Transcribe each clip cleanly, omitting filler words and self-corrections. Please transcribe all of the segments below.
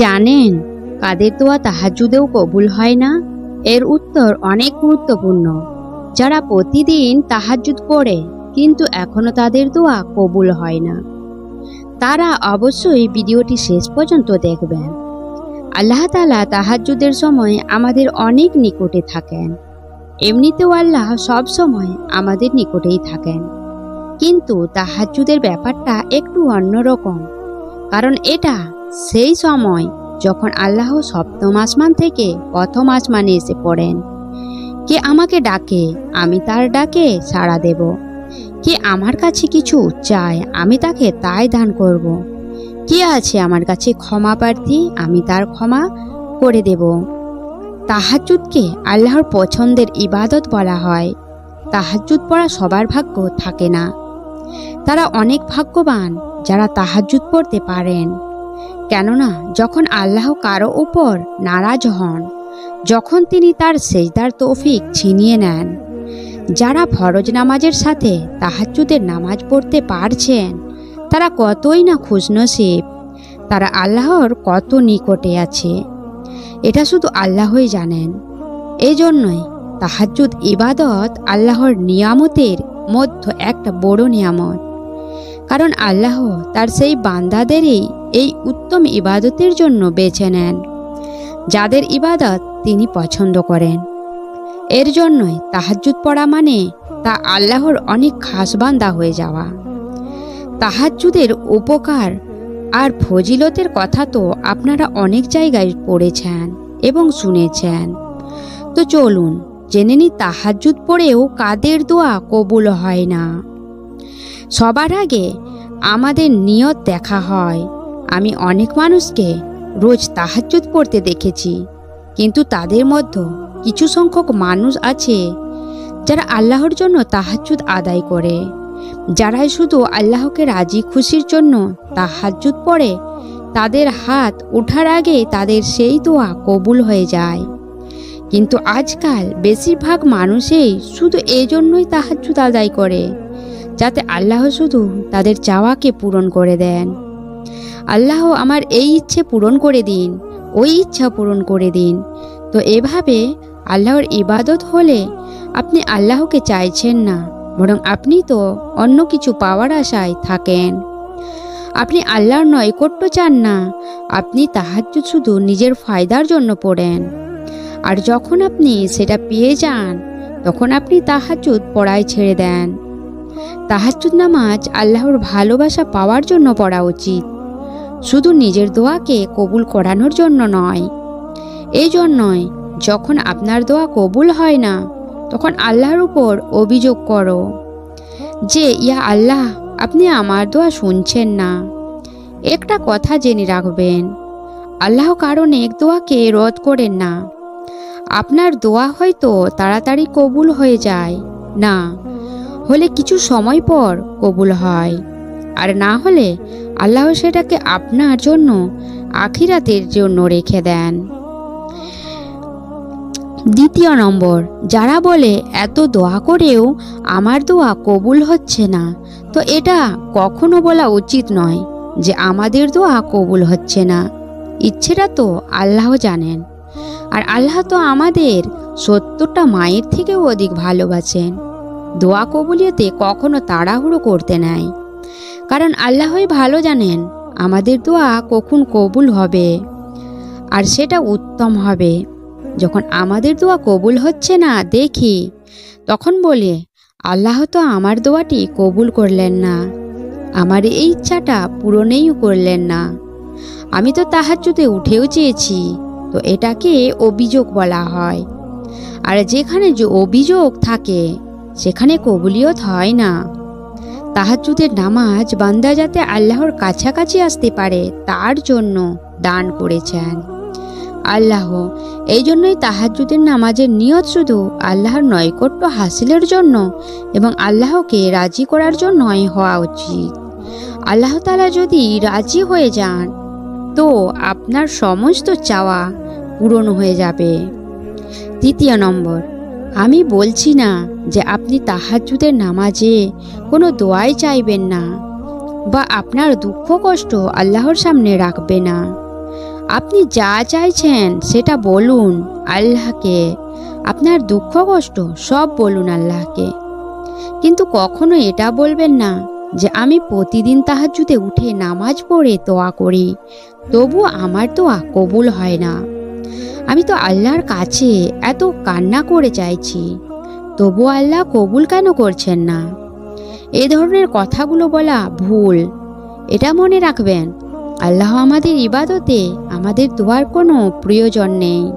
জানেন কাদের দোয়া তাহাজ্জুদেও কবুল হয় না? এর উত্তর অনেক গুরুত্বপূর্ণ। যারা প্রতিদিন তাহাজ্জুদ পড়ে কিন্তু এখনো তাদের দোয়া কবুল হয় না, তারা অবশ্যই ভিডিওটি শেষ পর্যন্ত দেখবেন। আল্লাহ তাআলা তাহাজ্জুদের সময় আমাদের অনেক নিকটে থাকেন। এমনিতেও আল্লাহ সব সময় আমাদের নিকটেই থাকেন, কিন্তু তাহাজ্জুদের ব্যাপারটা একটু অন্যরকম। কারণ এটা সেই সময় যখন আল্লাহ সপ্তম আসমান থেকে প্রথম আসমানে এসে পড়েন। কে আমাকে ডাকে, আমি তার ডাকে সাড়া দেব। কে আমার কাছে কিছু চায়, আমি তাকে তাই দান করব। কে আছে আমার কাছে ক্ষমা প্রার্থী, আমি তার ক্ষমা করে দেব। তাহাজ্জুদকে আল্লাহর পছন্দের ইবাদত বলা হয়। তাহাজ্জুদ পড়া সবার ভাগ্য থাকে না। তারা অনেক ভাগ্যবান যারা তাহাজ্জুদ পড়তে পারেন। কেননা যখন আল্লাহ কারো উপর নারাজ হন, যখন তিনি তার সেজদার তৌফিক ছিনিয়ে নেন, যারা ফরজ নামাজের সাথে তাহাজ্জুদের নামাজ পড়তে পারছেন, তারা কতই না খুশনসিব, তারা আল্লাহর কত নিকটে আছে, এটা শুধু আল্লাহই জানেন। এই জন্যই তাহাজ্জুদ ইবাদত আল্লাহর নিয়ামতের মধ্যে একটা বড় নিয়ামত। কারণ আল্লাহ তার সেই বান্দাদেরই এই উত্তম ইবাদতের জন্য বেছে নেন, যাদের ইবাদত তিনি পছন্দ করেন। এর জন্যই তাহাজ্জুদ পড়া মানে তা আল্লাহর অনেক খাস বান্দা হয়ে যাওয়া। তাহাজ্জুদের উপকার আর ফজিলতের কথা তো আপনারা অনেক জায়গায় পড়েছেন এবং শুনেছেন। তো চলুন জেনে নিই তাহাজ্জুদ পড়েও কাদের দোয়া কবুল হয় না। সবার আগে আমাদের নিয়ত দেখা হয়। আমি অনেক মানুষকে রোজ তাহাজ্জুদ পড়তে দেখেছি, কিন্তু তাদের মধ্যে কিছু সংখ্যক মানুষ আছে যারা আল্লাহর জন্য তাহাজ্জুদ আদায় করে, যারাই শুধু আল্লাহকে রাজি খুশির জন্য তাহাজ্জুদ পড়ে। তাদের হাত ওঠার আগে তাদের সেই দোয়া কবুল হয়ে যায়। কিন্তু আজকাল বেশিরভাগ মানুষই শুধু এই জন্যই তাহাজ্জুদ আদায় করে, যাতে আল্লাহ শুধু তাদের চাওয়াকে পূরণ করে দেন। আল্লাহ আমার এই ইচ্ছে পূরণ করে দিন, ওই ইচ্ছা পূরণ করে দিন। তো এভাবে আল্লাহর ইবাদত হলে আপনি আল্লাহকে চাইছেন না, বরং আপনি তো অন্য কিছু পাওয়ার আশায় থাকেন। আপনি আল্লাহর নৈকট্য চান না, আপনি তাহাজ্জুদ শুধু নিজের ফায়দার জন্য পড়েন। আর যখন আপনি সেটা পেয়ে যান, তখন আপনি তাহাজ্জুদ পড়াই ছেড়ে দেন। তাহাজ্জুদ নামাজ আল্লাহর ভালোবাসা পাওয়ার জন্য পড়া উচিত, শুধু নিজের দোয়াকে কবুল করানোর জন্য নয়। এই জন্যই যখন আপনার দোয়া কবুল হয় না, তখন আল্লাহর উপর অভিযোগ করো যে, ইয়া আল্লাহ, আপনি আমার দোয়া শুনছেন না। একটা কথা জেনে রাখবেন, আল্লাহ কারো নেক দোয়াকে রদ করেন না। আপনার দোয়া হয়তো তাড়াতাড়ি কবুল হয়ে যায়, না হলে কিছু সময় পর কবুল হয়, আর না হলে আল্লাহ সেটাকে আপনার জন্য আখিরাতের জন্য রেখে দেন। দ্বিতীয় নম্বর, যারা বলে এত দোয়া করেও আমার দোয়া কবুল হচ্ছে না, তো এটা কখনো বলা উচিত নয় যে আমাদের দোয়া কবুল হচ্ছে না। ইচ্ছেটা তো আল্লাহ জানেন, আর আল্লাহ তো আমাদের 70টা মায়ের থেকেও অধিক ভালোবাসেন। দোয়া কবুলিয়তে কখনো তাড়াহুড়ো করতে নাই, কারণ আল্লাহই ভালো জানেন আমাদের দোয়া কখন কবুল হবে, আর সেটা উত্তম হবে। যখন আমাদের দোয়া কবুল হচ্ছে না দেখি, তখন বলে, আল্লাহ তো আমার দোয়াটি কবুল করলেন না, আমার এই ইচ্ছাটা পূরণই করলেন না। আমি তো তাহাজ্জুদে উঠেও চেয়েছি। তো এটাকে অভিযোগ বলা হয়। আর যেখানে যে অভিযোগ থাকে সেখানে কবুলিয়ত হয় না। তাহাজ্জুদের নামাজ বান্দা যাতে আল্লাহর কাছাকাছি আসতে পারে তার জন্য দান করেছেন আল্লাহ। এই জন্যই তাহাজ্জুদের নামাজের নিয়ত শুধু আল্লাহর নৈকট্য হাসিলের জন্য এবং আল্লাহকে রাজি করার জন্যই হওয়া উচিত। আল্লাহ তাআলা যদি রাজি হয়ে যান, তো আপনার সমস্ত চাওয়া পূরণ হয়ে যাবে। তৃতীয় নম্বর, আমি বলছি না যে আপনি তাহাজ্জুদের নামাজে কোনো দোয়াই চাইবেন না বা আপনার দুঃখ কষ্ট আল্লাহর সামনে রাখবে না। আপনি যা চাইছেন সেটা বলুন আল্লাহকে। আপনার দুঃখ কষ্ট সব বলুন আল্লাহকে। কিন্তু কখনো এটা বলবেন না যে আমি প্রতিদিন তাহাজ্জুদে উঠে নামাজ পড়ে দোয়া করি, তবু আমার দোয়া কবুল হয় না। আমি তো আল্লাহর কাছে এত কান্না করে চাইছি, তবু আল্লাহ কবুল কেন করছেন না? এ ধরনের কথাগুলো বলা ভুল। এটা মনে রাখবেন, আল্লাহ আমাদের ইবাদতে আমাদের দোয়ার কোনো প্রয়োজন নেই।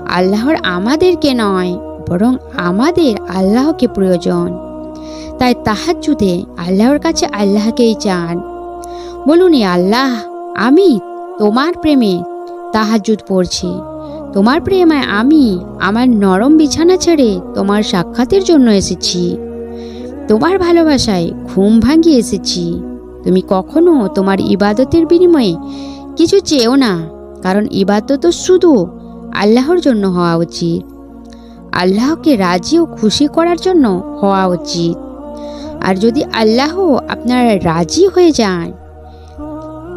আল্লাহর আমাদেরকে নয়, বরং আমাদের আল্লাহকে প্রয়োজন। তাই তাহাজ্জুদে আল্লাহর কাছে আল্লাহকেই চান। বলুন, আল্লাহ, আমি তোমার প্রেমে তাহাজ্জুদ পড়ছি। তোমার প্রেমে আমি আমার নরম বিছানা ছেড়ে তোমার সাক্ষাতের জন্য এসেছি। তোমার ভালোবাসায় ঘুম ভাঙিয়ে এসেছি। তুমি কখনো তোমার ইবাদতের বিনিময়ে কিছু চেও না, কারণ ইবাদত তো শুধু আল্লাহর জন্য হওয়া উচিত, আল্লাহকে রাজি ও খুশি করার জন্য হওয়া উচিত। আর যদি আল্লাহ আপনার রাজি হয়ে যান,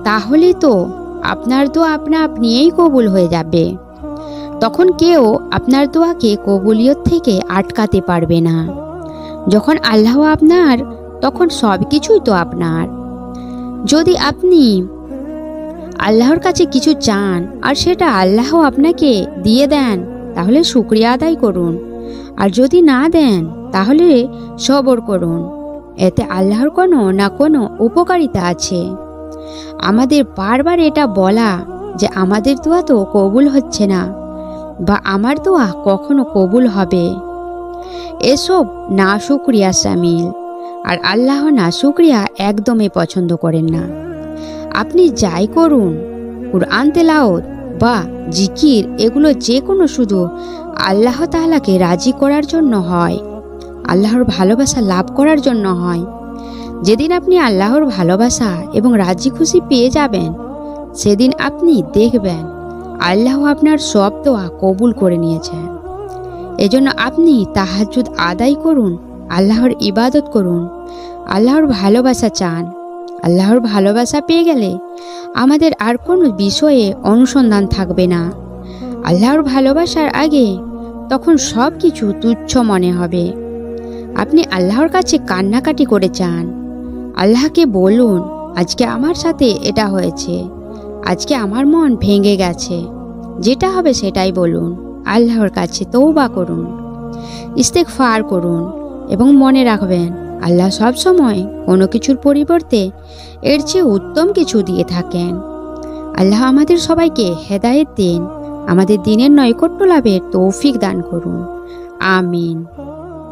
তাহলে তো আপনার দোয়া আপনা আপনিই কবুল হয়ে যাবে। তখন কেউ আপনার দোয়াকে কবুলিয়ত থেকে আটকাতে পারবে না। যখন আল্লাহ আপনার, তখন সব কিছুই তো আপনার। যদি আপনি আল্লাহর কাছে কিছু চান আর সেটা আল্লাহ আপনাকে দিয়ে দেন, তাহলে শুকরিয়া আদায় করুন। আর যদি না দেন, তাহলে সবর করুন। এতে আল্লাহর কোনো না কোনো উপকারিতা আছে। আমাদের বারবার এটা বলা যে আমাদের দোয়া তো কবুল হচ্ছে না, বা আমার দোয়া কখনো কবুল হবে, এসব না শুকরিয়া শামিল। আর আল্লাহ না শুকরিয়া একদমই পছন্দ করেন না। আপনি যাই করুন, কুরআন তেলাওয়াত বা জিকির, এগুলো যে কোনো শুধু আল্লাহ তাআলাকে রাজি করার জন্য হয়, আল্লাহর ভালোবাসা লাভ করার জন্য হয়। যেদিন আপনি আল্লাহর ভালোবাসা এবং রাজি খুশি পেয়ে যাবেন, সেদিন আপনি দেখবেন আল্লাহ আপনার সব দোয়া কবুল করে নিয়েছেন। এজন্য আপনি তাহাজ্জুদ আদায় করুন, আল্লাহর ইবাদত করুন, আল্লাহর ভালোবাসা চান। আল্লাহর ভালোবাসা পেয়ে গেলে আমাদের আর কোনো বিষয়ে অনুসন্ধান থাকবে না। আল্লাহর ভালোবাসার আগে তখন সব কিছু তুচ্ছ মনে হবে। আপনি আল্লাহর কাছে কান্নাকাটি করে চান। আল্লাহকে বলুন, আজকে আমার সাথে এটা হয়েছে, আজকে আমার মন ভেঙে গেছে। যেটা হবে সেটাই বলুন। আল্লাহর কাছে তওবা করুন, ইস্তেগফার করুন, এবং মনে রাখবেন আল্লাহ সব সময় কোনো কিছুর পরিবর্তে এর চেয়ে উত্তম কিছু দিয়ে থাকেন। আল্লাহ আমাদের সবাইকে হেদায়েত দিন, আমাদের দিনের নৈকট্য লাভের তৌফিক দান করুন। আমিন।